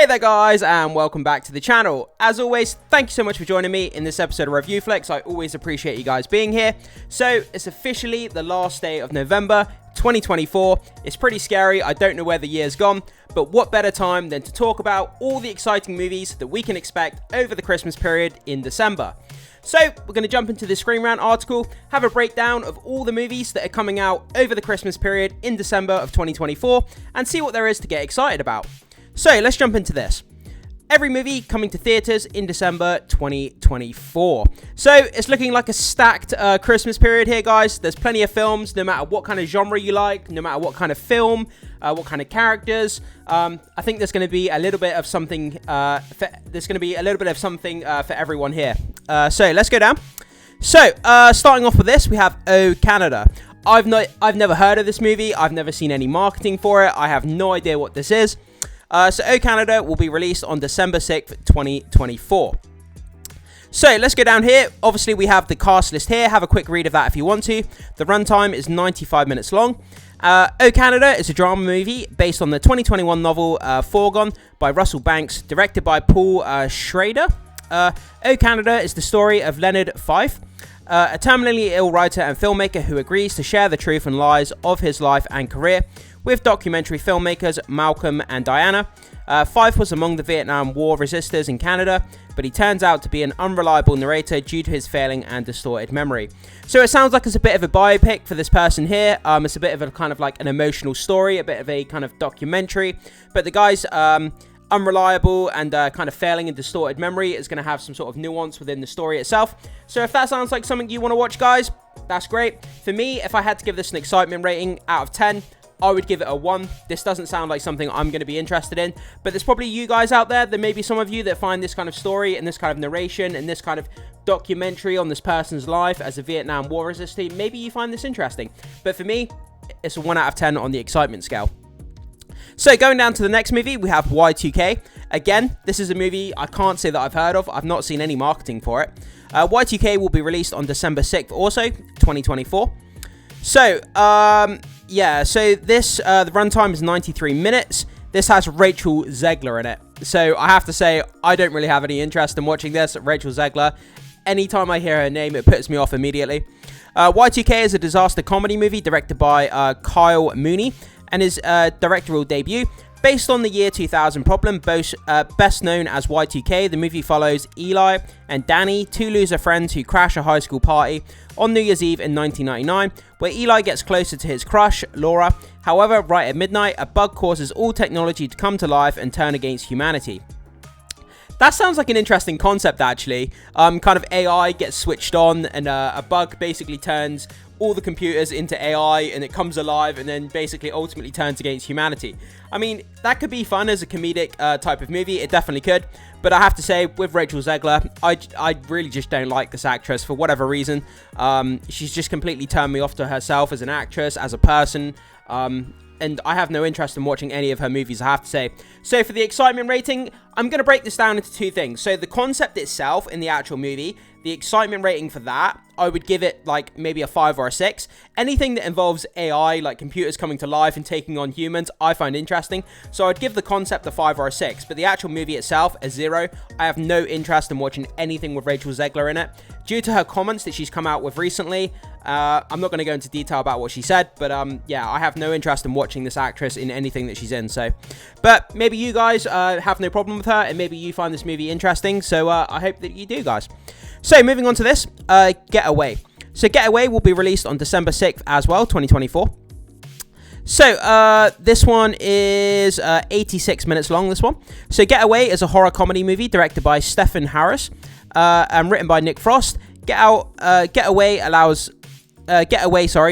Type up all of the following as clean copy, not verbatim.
Hey there guys, and welcome back to the channel. As always, thank you so much for joining me in this episode of Review Flicks. I always appreciate you guys being here. So, it's officially the last day of November 2024. It's pretty scary, I don't know where the year's gone, but what better time than to talk about all the exciting movies that we can expect over the Christmas period in December. So, we're going to jump into the Screen Rant article, have a breakdown of all the movies that are coming out over the Christmas period in December of 2024, and see what there is to get excited about. So, let's jump into this. Every movie coming to theatres in December 2024. So, it's looking like a stacked Christmas period here, guys. There's plenty of films, no matter what kind of genre you like, no matter what kind of film, what kind of characters. I think there's going to be a little bit of something. For everyone here. So, let's go down. So, starting off with this, we have Oh Canada. I've never heard of this movie. I've never seen any marketing for it. I have no idea what this is. So, Oh Canada will be released on December 6th, 2024. So, let's go down here. Obviously, we have the cast list here. Have a quick read of that if you want to. The runtime is 95 minutes long. Oh Canada is a drama movie based on the 2021 novel Foregone by Russell Banks, directed by Paul Schrader. Oh Canada is the story of Leonard Fife, a terminally ill writer and filmmaker who agrees to share the truth and lies of his life and career with documentary filmmakers Malcolm and Diana. Fife was among the Vietnam War resistors in Canada, but he turns out to be an unreliable narrator due to his failing and distorted memory. So it sounds like it's a bit of a biopic for this person here. It's a bit of a kind of like an emotional story, a bit of a kind of documentary, but the guy's unreliable and kind of failing and distorted memory is going to have some sort of nuance within the story itself. So if that sounds like something you want to watch, guys, that's great. For me, if I had to give this an excitement rating out of 10, I would give it a 1. This doesn't sound like something I'm going to be interested in, but there's probably you guys out there, there may be some of you that find this kind of story and this kind of narration and this kind of documentary on this person's life as a Vietnam War resistor. Maybe you find this interesting, but for me, it's a 1 out of 10 on the excitement scale. So going down to the next movie, we have Y2K. Again, this is a movie I can't say that I've heard of. I've not seen any marketing for it. Y2K will be released on December 6th also, 2024. So, so this, the runtime is 93 minutes. This has Rachel Zegler in it. So I have to say, I don't really have any interest in watching this. Rachel Zegler, anytime I hear her name, it puts me off immediately. Y2K is a disaster comedy movie directed by Kyle Mooney and his directorial debut. Based on the year 2000 problem, best known as Y2K, the movie follows Eli and Danny, two loser friends who crash a high school party on New Year's Eve in 1999, where Eli gets closer to his crush, Laura. However, right at midnight, a bug causes all technology to come to life and turn against humanity. That sounds like an interesting concept, actually. Kind of AI gets switched on, and a bug basically turns all the computers into AI, and it comes alive, and then basically ultimately turns against humanity. I mean, that could be fun as a comedic type of movie. It definitely could. But I have to say, with Rachel Zegler, I really just don't like this actress for whatever reason. She's just completely turned me off to herself as an actress, as a person. And I have no interest in watching any of her movies, I have to say. So for the excitement rating, I'm going to break this down into two things. So the concept itself in the actual movie, the excitement rating for that, I would give it like maybe a 5 or a 6. Anything that involves AI, like computers coming to life and taking on humans, I find interesting. So I'd give the concept a 5 or a 6, but the actual movie itself, a 0. I have no interest in watching anything with Rachel Zegler in it. Due to her comments that she's come out with recently, I'm not going to go into detail about what she said, but yeah, I have no interest in watching this actress in anything that she's in. So, but maybe you guys have no problem with her, and maybe you find this movie interesting. So I hope that you do, guys. So moving on to this, Getaway. So Getaway will be released on December 6th as well, 2024. So, this one is 86 minutes long, this one. So Getaway is a horror comedy movie directed by Stephen Harris and written by Nick Frost. Getaway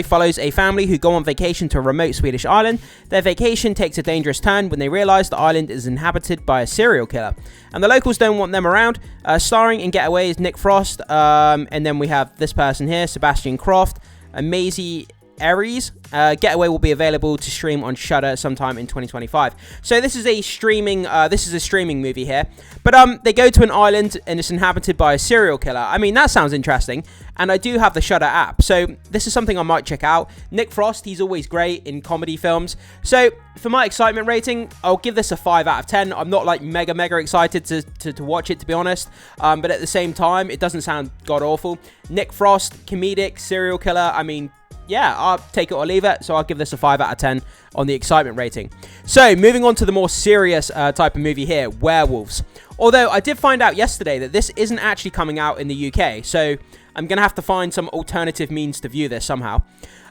follows a family who go on vacation to a remote Swedish island. Their vacation takes a dangerous turn when they realize the island is inhabited by a serial killer, and the locals don't want them around. Starring in Getaway is Nick Frost, and then we have this person here, Sebastian Croft, Maisie Aries. Getaway will be available to stream on Shudder sometime in 2025. So this is a streaming movie here. But they go to an island and it's inhabited by a serial killer. I mean, that sounds interesting. And I do have the Shudder app, so this is something I might check out. Nick Frost, he's always great in comedy films. So for my excitement rating, I'll give this a 5 out of 10. I'm not like mega excited to watch it, to be honest. But at the same time, it doesn't sound god awful. Nick Frost, comedic, serial killer. I mean, yeah, I'll take it or leave it. So I'll give this a 5 out of 10 on the excitement rating. So moving on to the more serious type of movie here, Werewolves. Although I did find out yesterday that this isn't actually coming out in the UK. So I'm going to have to find some alternative means to view this somehow.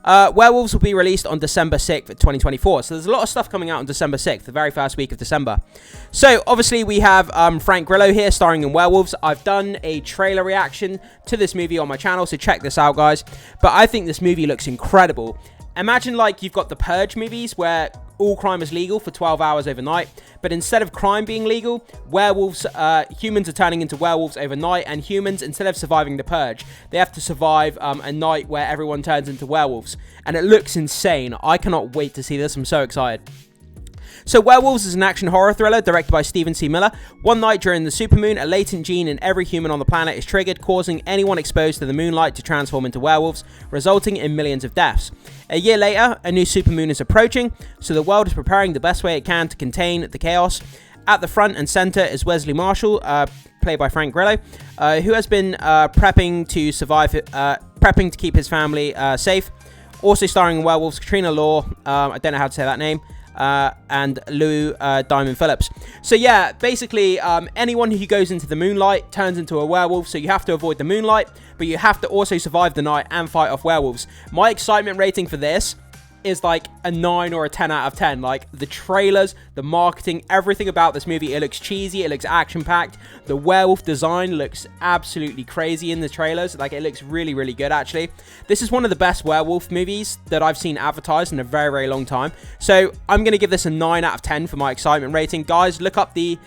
Werewolves will be released on December 6th, 2024. So there's a lot of stuff coming out on December 6th, the very first week of December. So obviously we have Frank Grillo here starring in Werewolves. I've done a trailer reaction to this movie on my channel, so check this out, guys. But I think this movie looks incredible. Imagine like you've got the Purge movies where all crime is legal for 12 hours overnight, but instead of crime being legal, humans are turning into werewolves overnight, and humans, instead of surviving the Purge, they have to survive a night where everyone turns into werewolves, and it looks insane. I cannot wait to see this. I'm so excited. So Werewolves is an action horror thriller directed by Stephen C. Miller. One night during the supermoon, a latent gene in every human on the planet is triggered, causing anyone exposed to the moonlight to transform into werewolves, resulting in millions of deaths. A year later, a new supermoon is approaching, so the world is preparing the best way it can to contain the chaos. At the front and center is Wesley Marshall, played by Frank Grillo, who has been prepping to keep his family safe. Also starring in Werewolves, Katrina Law, I don't know how to say that name, and Lou Diamond Phillips. So yeah, basically anyone who goes into the moonlight turns into a werewolf, so you have to avoid the moonlight, but you have to also survive the night and fight off werewolves. My excitement rating for this is like a 9 or a 10 out of 10. Like the trailers, the marketing, everything about this movie, it looks cheesy, it looks action-packed. The werewolf design looks absolutely crazy in the trailers. Like it looks really good, actually. This is one of the best werewolf movies that I've seen advertised in a very long time. So I'm going to give this a 9 out of 10 for my excitement rating. Guys, look up the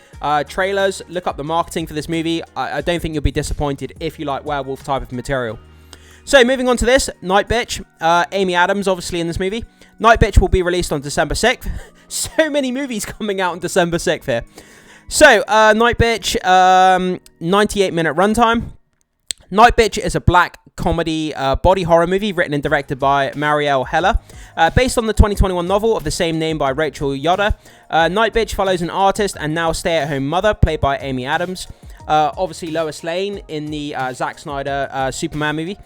trailers, look up the marketing for this movie. I don't think you'll be disappointed if you like werewolf type of material. So moving on to this, Night Bitch. Amy Adams, obviously, in this movie. Night Bitch will be released on December 6th. So many movies coming out on December 6th here. So, Night Bitch, 98-minute runtime. Night Bitch is a black comedy body horror movie written and directed by Marielle Heller. Based on the 2021 novel of the same name by Rachel Yoder. Night Bitch follows an artist and now stay-at-home mother, played by Amy Adams. Obviously, Lois Lane in the Zack Snyder Superman movie.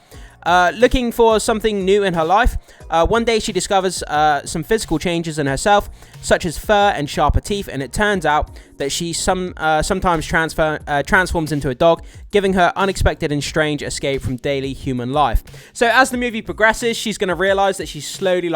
Looking for something new in her life. One day she discovers some physical changes in herself, such as fur and sharper teeth, and it turns out that she sometimes transforms into a dog, giving her unexpected and strange escape from daily human life. So as the movie progresses, she's going to realize that she's slowly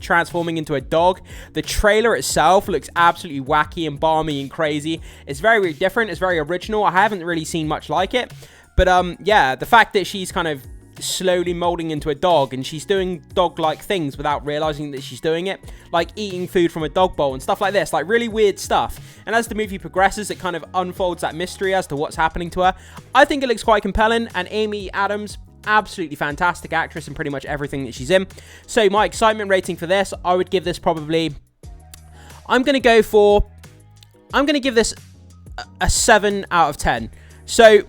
transforming into a dog. The trailer itself looks absolutely wacky and balmy and crazy. It's very different. It's very original. I haven't really seen much like it. But yeah, the fact that she's kind of slowly molding into a dog and she's doing dog-like things without realizing that she's doing it, like eating food from a dog bowl and stuff like this, like really weird stuff. And as the movie progresses, it kind of unfolds that mystery as to what's happening to her. I think it looks quite compelling, and Amy Adams, absolutely fantastic actress in pretty much everything that she's in. So my excitement rating for this, I would give this probably, I'm going to give this a 7 out of 10. So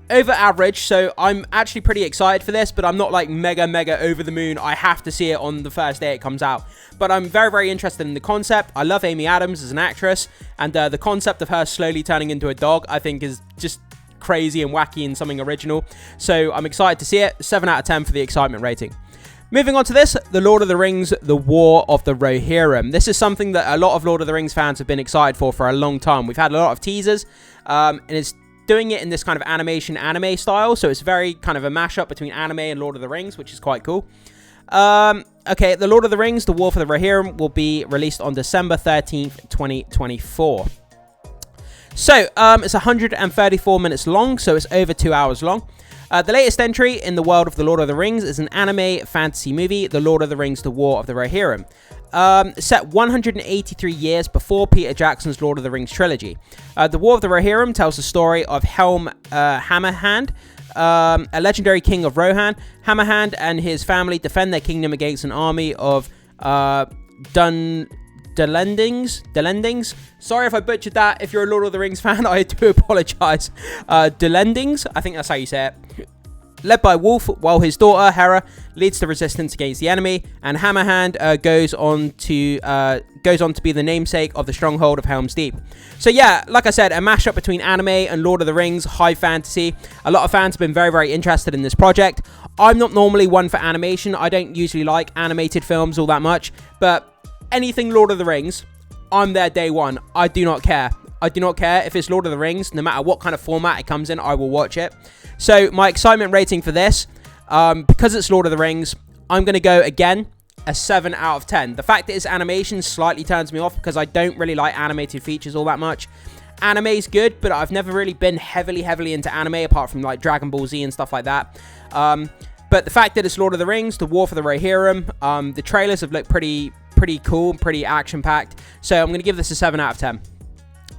over average, so I'm actually pretty excited for this, but I'm not like mega over the moon. I have to see it on the first day it comes out. But I'm very interested in the concept. I love Amy Adams as an actress, and the concept of her slowly turning into a dog, I think, is just crazy and wacky and something original. So I'm excited to see it. 7 out of 10 for the excitement rating. Moving on to this, The Lord of the Rings, The War of the Rohirrim. This is something that a lot of Lord of the Rings fans have been excited for a long time. We've had a lot of teasers, and it's doing it in this kind of anime style, so it's very kind of a mashup between anime and Lord of the Rings, which is quite cool. Okay, The Lord of the Rings, The War for the Rohirrim will be released on December 13th, 2024. So, it's 134 minutes long, so it's over 2 hours long. The latest entry in the world of The Lord of the Rings is an anime fantasy movie, The Lord of the Rings, The War of the Rohirrim. set 183 years before Peter Jackson's Lord of the Rings trilogy. The War of the Rohirrim tells the story of Helm Hammerhand, a legendary king of Rohan. Hammerhand and his family defend their kingdom against an army of Delendings. Sorry if I butchered that. If you're a Lord of the Rings fan, I do apologize. Delendings, I think that's how you say it. Led by Wolf, while his daughter Hera leads the resistance against the enemy, and Hammerhand goes on to be the namesake of the stronghold of Helm's Deep. So yeah, like I said, a mashup between anime and Lord of the Rings, high fantasy. A lot of fans have been very, very interested in this project. I'm not normally one for animation. I don't usually like animated films all that much, but anything Lord of the Rings, I'm there day one. I do not care. I do not care if it's Lord of the Rings. No matter what kind of format it comes in, I will watch it. So my excitement rating for this, because it's Lord of the Rings, I'm going to go, again, a 7 out of 10. The fact that it's animation slightly turns me off because I don't really like animated features all that much. Anime's good, but I've never really been heavily into anime, apart from like Dragon Ball Z and stuff like that. But the fact that it's Lord of the Rings, the War for the Rohirrim, the trailers have looked pretty cool, pretty action-packed. So I'm going to give this a 7 out of 10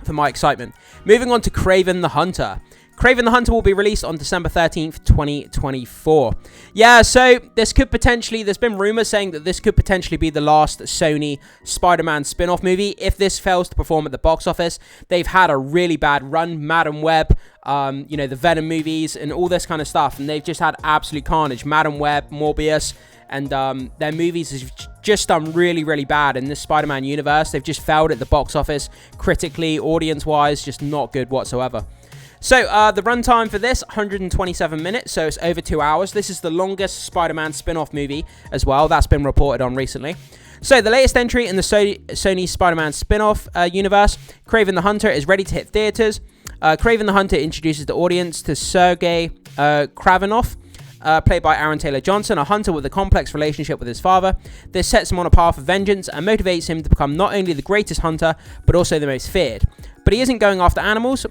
for my excitement. Moving on to Kraven the Hunter. Kraven the Hunter will be released on December 13th, 2024. Yeah, so there's been rumors saying that this could potentially be the last Sony Spider-Man spin-off movie. If this fails to perform at the box office, they've had a really bad run. Madam Web, the Venom movies and all this kind of stuff, and they've just had absolute carnage. Madam Web, Morbius, and their movies have just done really bad in this Spider-Man universe. They've just failed at the box office, critically, audience-wise, just not good whatsoever. So, the runtime for this, 127 minutes, so it's over 2 hours. This is the longest Spider-Man spin-off movie as well. That's been reported on recently. So, the latest entry in the Sony Spider-Man spin-off universe, Kraven the Hunter, is ready to hit theaters. Kraven the Hunter introduces the audience to Sergei Kravinoff, played by Aaron Taylor Johnson, a hunter with a complex relationship with his father. This sets him on a path of vengeance and motivates him to become not only the greatest hunter, but also the most feared. But he isn't going after animals.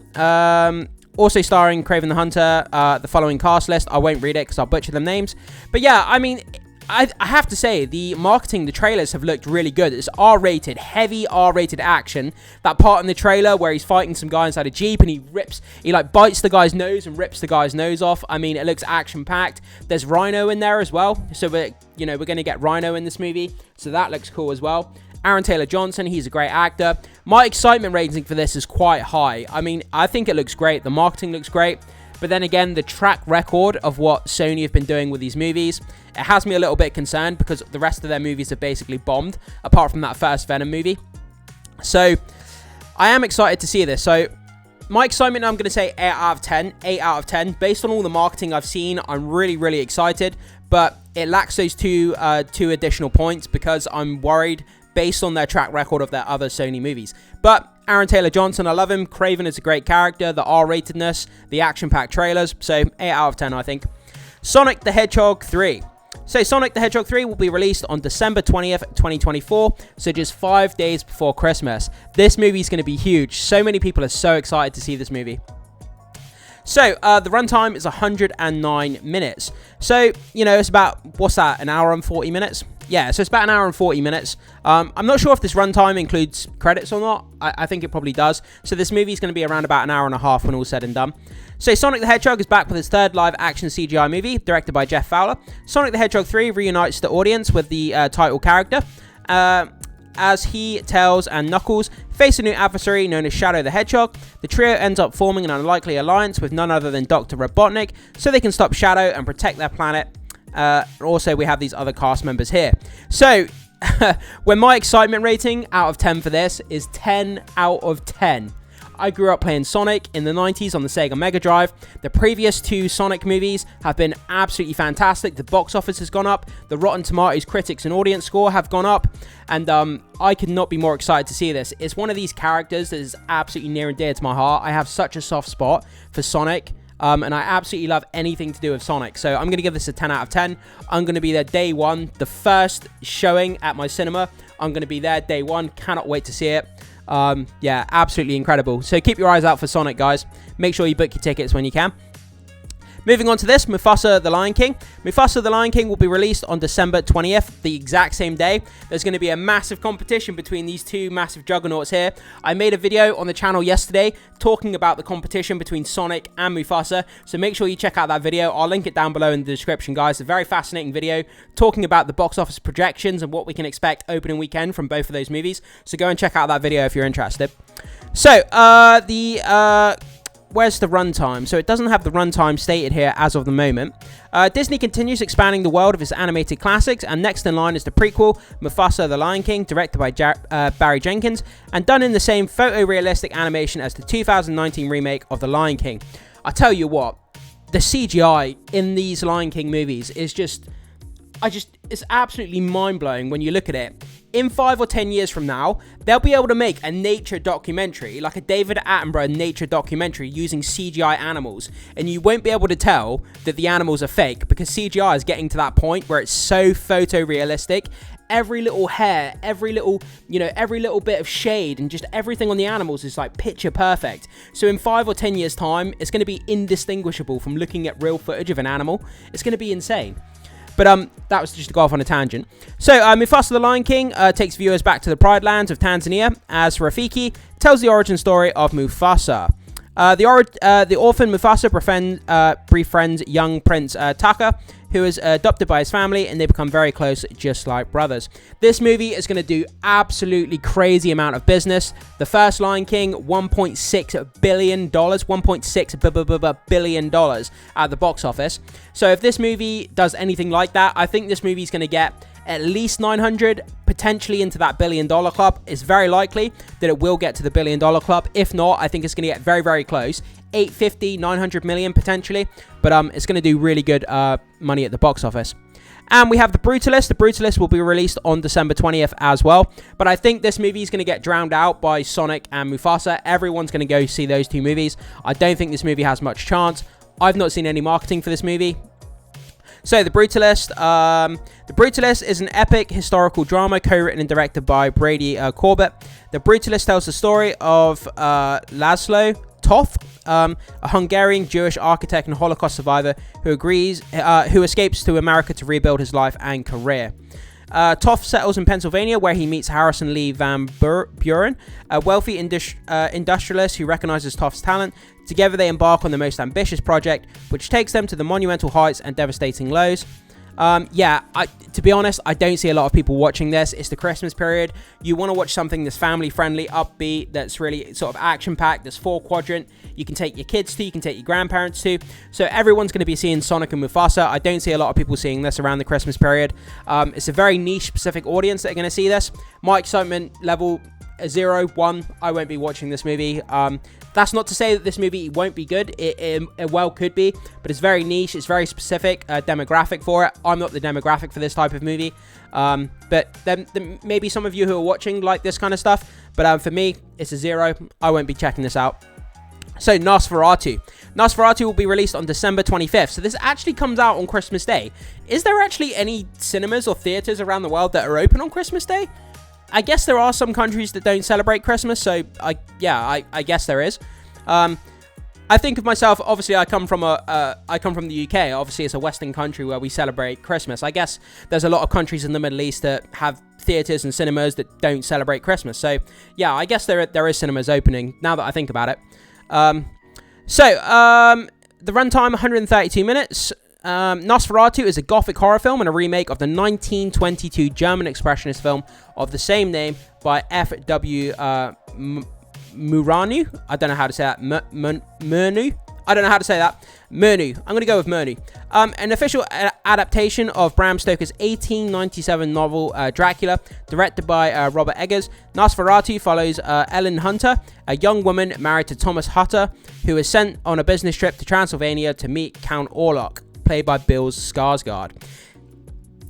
Also starring Kraven the Hunter, the following cast list. I won't read it because I'll butcher them names. But yeah, I mean, I have to say, the marketing, the trailers have looked really good. It's R-rated, heavy R-rated action. That part in the trailer where he's fighting some guy inside a Jeep and he bites the guy's nose and rips the guy's nose off. I mean, it looks action-packed. There's Rhino in there as well. So we're going to get Rhino in this movie. So that looks cool as well. Aaron Taylor Johnson, he's a great actor. My excitement rating for this is quite high. I mean, I think it looks great. The marketing looks great. But then again, the track record of what Sony have been doing with these movies, it has me a little bit concerned because the rest of their movies have basically bombed, apart from that first Venom movie. So, I am excited to see this. So, my excitement, I'm going to say 8 out of 10. 8 out of 10. Based on all the marketing I've seen, I'm really excited. But it lacks those two additional points because I'm worried based on their track record of their other Sony movies. But Aaron Taylor Johnson, I love him. Kraven is a great character. The R-ratedness, the action-packed trailers. So 8 out of 10, I think. Sonic the Hedgehog 3. So Sonic the Hedgehog 3 will be released on December 20th, 2024. So just 5 days before Christmas. This movie is going to be huge. So many people are so excited to see this movie. So, the runtime is 109 minutes. So, it's about, what's that, an hour and 40 minutes? Yeah, so it's about an hour and 40 minutes. I'm not sure if this runtime includes credits or not. I think it probably does. So this movie is going to be around about an hour and a half when all's said and done. So Sonic the Hedgehog is back with his third live-action CGI movie, directed by Jeff Fowler. Sonic the Hedgehog 3 reunites the audience with the title character. As he, Tails, and Knuckles face a new adversary known as Shadow the Hedgehog, the trio ends up forming an unlikely alliance with none other than Dr. Robotnik, so they can stop Shadow and protect their planet. Also, we have these other cast members here. So, when my excitement rating out of 10 for this is 10 out of 10. I grew up playing Sonic in the 90s on the Sega Mega Drive. The previous two Sonic movies have been absolutely fantastic. The box office has gone up. The Rotten Tomatoes critics and audience score have gone up. And I could not be more excited to see this. It's one of these characters that is absolutely near and dear to my heart. I have such a soft spot for Sonic. And I absolutely love anything to do with Sonic. So I'm going to give this a 10 out of 10. I'm going to be there day one. The first showing at my cinema. I'm going to be there day one. Cannot wait to see it. Yeah, absolutely incredible. So keep your eyes out for Sonic, guys. Make sure you book your tickets when you can. Moving on to this, Mufasa the Lion King. Mufasa the Lion King will be released on December 20th, the exact same day. There's going to be a massive competition between these two massive juggernauts here. I made a video on the channel yesterday talking about the competition between Sonic and Mufasa, so make sure you check out that video. I'll link it down below in the description, guys. It's a very fascinating video talking about the box office projections and what we can expect opening weekend from both of those movies. So go and check out that video if you're interested. So, where's the runtime? So it doesn't have the runtime stated here as of the moment. Disney continues expanding the world of its animated classics, and next in line is the prequel, Mufasa the Lion King, directed by Barry Jenkins, and done in the same photorealistic animation as the 2019 remake of The Lion King. I tell you what, the CGI in these Lion King movies is it's absolutely mind-blowing when you look at it. In 5 or 10 years from now, they'll be able to make a nature documentary, like a David Attenborough nature documentary using CGI animals, and you won't be able to tell that the animals are fake because CGI is getting to that point where it's so photorealistic. Every little hair, every little bit of shade, and just everything on the animals is like picture perfect. So in 5 or 10 years time, it's going to be indistinguishable from looking at real footage of an animal. It's going to be insane. But that was just to go off on a tangent. So Mufasa the Lion King takes viewers back to the Pride Lands of Tanzania as Rafiki tells the origin story of Mufasa. The orphan Mufasa befriends young Prince Taka, who is adopted by his family, and they become very close, just like brothers. This movie is going to do absolutely crazy amount of business. The first Lion King, $1.6 billion, $1.6 billion at the box office. So if this movie does anything like that, I think this movie is going to get at least 900, potentially into that $1 billion club. It's very likely that it will get to the $1 billion club. If not, I think it's going to get very, very close. 850, 900 million potentially, but it's going to do really good money at the box office. And we have The Brutalist. The Brutalist will be released on December 20th as well, but I think this movie is going to get drowned out by Sonic and Mufasa. Everyone's going to go see those two movies. I don't think this movie has much chance. I've not seen any marketing for this movie. So, The Brutalist. The Brutalist is an epic historical drama co-written and directed by Brady Corbett. The Brutalist tells the story of Laszlo Toth, a Hungarian Jewish architect and Holocaust survivor who escapes to America to rebuild his life and career. Toth settles in Pennsylvania, where he meets Harrison Lee Van Buren, a wealthy industrialist who recognizes Toth's talent. Together, they embark on the most ambitious project, which takes them to the monumental heights and devastating lows. To be honest, I don't see a lot of people watching this. It's the Christmas period. You want to watch something that's family-friendly, upbeat, that's really sort of action-packed, that's 4-quadrant. You can take your kids to, you can take your grandparents to. So everyone's going to be seeing Sonic and Mufasa. I don't see a lot of people seeing this around the Christmas period. It's a very niche, specific audience that are going to see this. My excitement level, 0, 1, I won't be watching this movie. That's not to say that this movie won't be good. It well could be, but it's very niche. It's very specific demographic for it. I'm not the demographic for this type of movie. But then maybe some of you who are watching like this kind of stuff. But for me, it's a 0. I won't be checking this out. So, Nosferatu. Nosferatu will be released on December 25th. So this actually comes out on Christmas Day. Is there actually any cinemas or theaters around the world that are open on Christmas Day? I guess there are some countries that don't celebrate Christmas, so I guess there is. I think of myself, obviously I come from the UK. Obviously it's a Western country where we celebrate Christmas. I guess there's a lot of countries in the Middle East that have theaters and cinemas that don't celebrate Christmas. So yeah, I guess there is cinemas opening now that I think about it. The runtime 132 minutes. Nosferatu is a gothic horror film and a remake of the 1922 German expressionist film of the same name by F.W. Murnau. I don't know how to say that. Murnau? I don't know how to say that. Murnau. I'm going to go with Murnau. An official adaptation of Bram Stoker's 1897 novel Dracula, directed by Robert Eggers. Nosferatu follows Ellen Hunter, a young woman married to Thomas Hutter, who is sent on a business trip to Transylvania to meet Count Orlok, played by Bill Skarsgård.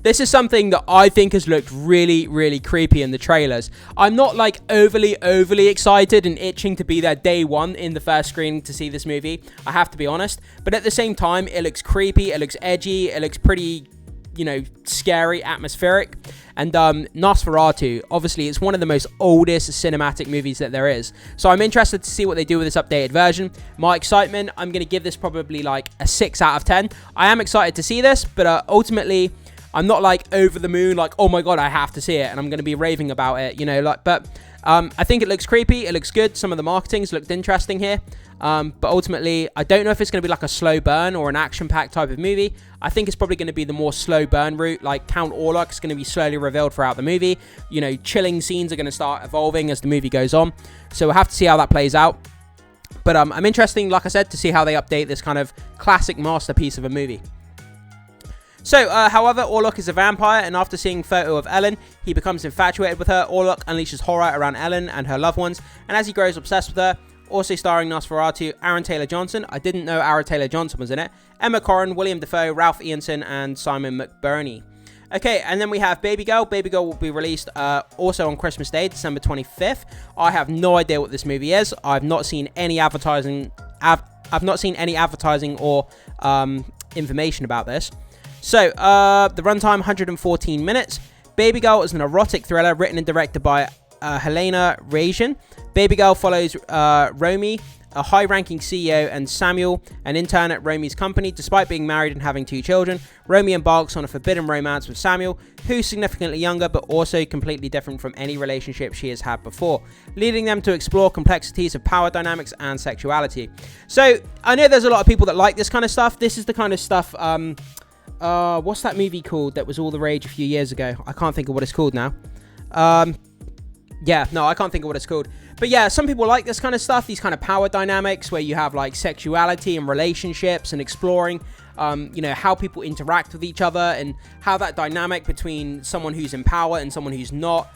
This is something that I think has looked really, really creepy in the trailers. I'm not like overly excited and itching to be there day one in the first screening to see this movie. I have to be honest. But at the same time, it looks creepy, it looks edgy, it looks pretty you know, scary, atmospheric. And Nosferatu, obviously, it's one of the most oldest cinematic movies that there is. So I'm interested to see what they do with this updated version. My excitement, I'm going to give this probably like a 6 out of 10. I am excited to see this, but ultimately, I'm not like over the moon, like, oh my god, I have to see it, and I'm going to be raving about it, you know, like, but I think it looks creepy, it looks good, some of the marketings looked interesting here, but ultimately, I don't know if it's going to be like a slow burn or an action-packed type of movie. I think it's probably going to be the more slow burn route, like Count Orlok is going to be slowly revealed throughout the movie, you know, chilling scenes are going to start evolving as the movie goes on, so we'll have to see how that plays out. But I'm interested, like I said, to see how they update this kind of classic masterpiece of a movie. So, however, Orlok is a vampire, and after seeing a photo of Ellen, he becomes infatuated with her. Orlok unleashes horror around Ellen and her loved ones, and as he grows obsessed with her, also starring Nosferatu, Aaron Taylor-Johnson. I didn't know Aaron Taylor-Johnson was in it. Emma Corrin, William Dafoe, Ralph Ineson, and Simon McBurney. Okay, and then we have Baby Girl. Baby Girl will be released also on Christmas Day, December 25th. I have no idea what this movie is. I've not seen any advertising. I've not seen any advertising or information about this. So, the runtime, 114 minutes. Baby Girl is an erotic thriller written and directed by Helena Rajan. Baby Girl follows Romy, a high-ranking CEO, and Samuel, an intern at Romy's company. Despite being married and having 2 children, Romy embarks on a forbidden romance with Samuel, who's significantly younger but also completely different from any relationship she has had before, leading them to explore complexities of power dynamics and sexuality. So, I know there's a lot of people that like this kind of stuff. This is the kind of stuff... what's that movie called that was all the rage a few years ago? I can't think of what it's called now. Yeah, no, I can't think of what it's called. But yeah, some people like this kind of stuff, these kind of power dynamics where you have like sexuality and relationships and exploring, you know, how people interact with each other and how that dynamic between someone who's in power and someone who's not.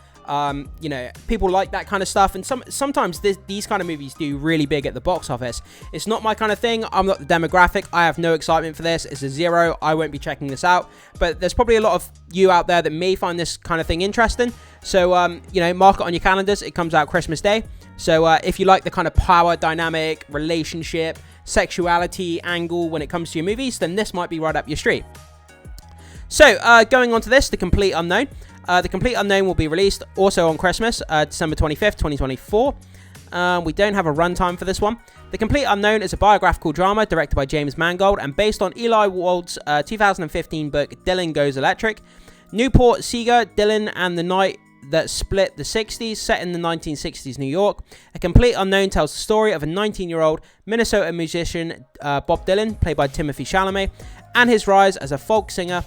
You know, people like that kind of stuff, and sometimes these kind of movies do really big at the box office. It's not my kind of thing. I'm not the demographic. I have no excitement for this. It's a 0. I won't be checking this out, but there's probably a lot of you out there that may find this kind of thing interesting. So, you know, mark it on your calendars. It comes out Christmas Day. So, if you like the kind of power dynamic, relationship, sexuality angle when it comes to your movies, then this might be right up your street. So, going on to this, The Complete Unknown. The Complete Unknown will be released also on Christmas, December 25th, 2024. We don't have a runtime for this one. The Complete Unknown is a biographical drama directed by James Mangold and based on Eli Wald's 2015 book Dylan Goes Electric. Newport, Seeger, Dylan and the Night That Split the 60s, set in the 1960s New York. A Complete Unknown tells the story of a 19-year-old Minnesota musician, Bob Dylan, played by Timothée Chalamet, and his rise as a folk singer,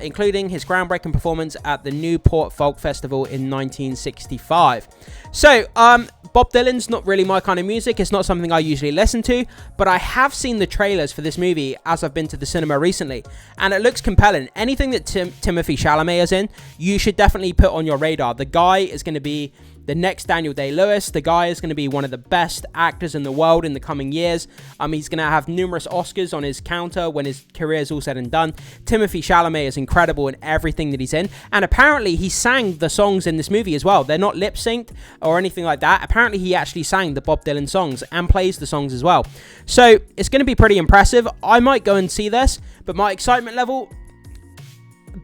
including his groundbreaking performance at the Newport Folk Festival in 1965. So, Bob Dylan's not really my kind of music. It's not something I usually listen to, but I have seen the trailers for this movie as I've been to the cinema recently, and it looks compelling. Anything that Timothée Chalamet is in, you should definitely put on your radar. The guy is going to be the next Daniel Day-Lewis. The guy is going to be one of the best actors in the world in the coming years. He's going to have numerous Oscars on his counter when his career is all said and done. Timothée Chalamet is incredible in everything that he's in. And apparently he sang the songs in this movie as well. They're not lip-synced or anything like that. Apparently he actually sang the Bob Dylan songs and plays the songs as well. So it's going to be pretty impressive. I might go and see this, but my excitement level,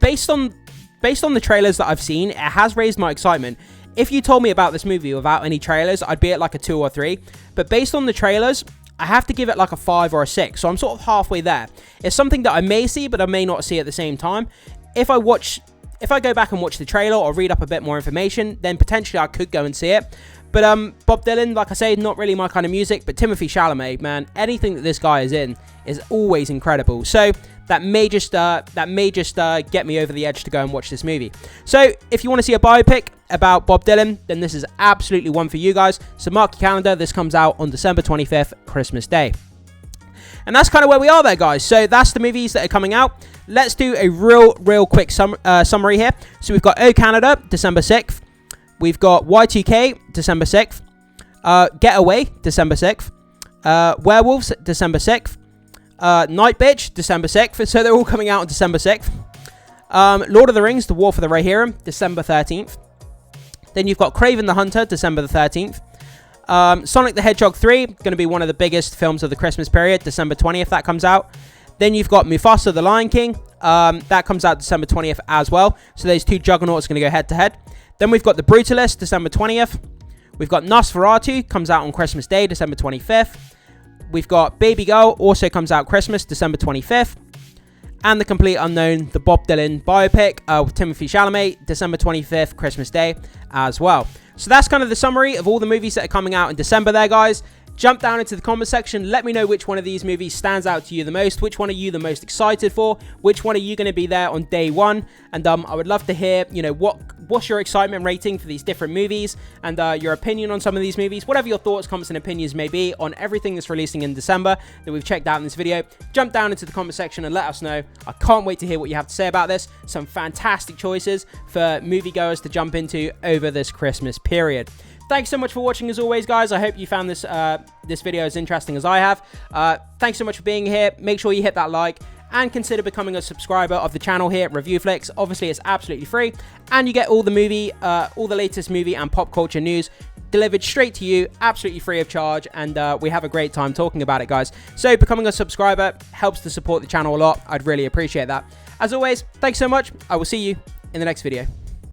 based on the trailers that I've seen, it has raised my excitement. If you told me about this movie without any trailers, I'd be at like a 2 or 3. But based on the trailers, I have to give it like a 5 or a 6. So I'm sort of halfway there. It's something that I may see, but I may not see at the same time. If I go back and watch the trailer or read up a bit more information, then potentially I could go and see it. But Bob Dylan, like I say, not really my kind of music. But Timothée Chalamet, man, anything that this guy is in is always incredible. So that may just get me over the edge to go and watch this movie. So if you want to see a biopic about Bob Dylan, then this is absolutely one for you guys. So mark your calendar. This comes out on December 25th, Christmas Day. And that's kind of where we are there, guys. So that's the movies that are coming out. Let's do a real quick summary here. So we've got O Canada, December 6th. We've got Y2K, December 6th. Get Away, December 6th. Werewolves, December 6th. Night Bitch, December 6th. So they're all coming out on December 6th. Lord of the Rings, The War for the Rohirrim, December 13th. Then you've got Kraven the Hunter, December the 13th. Sonic the Hedgehog 3, going to be one of the biggest films of the Christmas period, December 20th that comes out. Then you've got Mufasa the Lion King, That comes out December 20th as well. So those two juggernauts are going to go head to head. Then we've got The Brutalist, December 20th. We've got Nosferatu, comes out on Christmas Day, December 25th. We've got Baby Girl, also comes out Christmas, December 25th. And The Complete Unknown, the Bob Dylan biopic with Timothée Chalamet, December 25th, Christmas Day as well. So that's kind of the summary of all the movies that are coming out in December there, guys. Jump down into the comment section. Let me know which one of these movies stands out to you the most. Which one are you the most excited for? Which one are you going to be there on day one? And I would love to hear, you know, what's your excitement rating for these different movies and your opinion on some of these movies. Whatever your thoughts, comments, and opinions may be on everything that's releasing in December that we've checked out in this video. Jump down into the comment section and let us know. I can't wait to hear what you have to say about this. Some fantastic choices for moviegoers to jump into over this Christmas period. Thanks so much for watching as always, guys. I hope you found this this video as interesting as I have. Thanks so much for being here. Make sure you hit that like and consider becoming a subscriber of the channel here at Review Flicks. Obviously, it's absolutely free, and you get all the latest movie and pop culture news delivered straight to you, absolutely free of charge, and we have a great time talking about it, guys. So becoming a subscriber helps to support the channel a lot. I'd really appreciate that. As always, thanks so much. I will see you in the next video.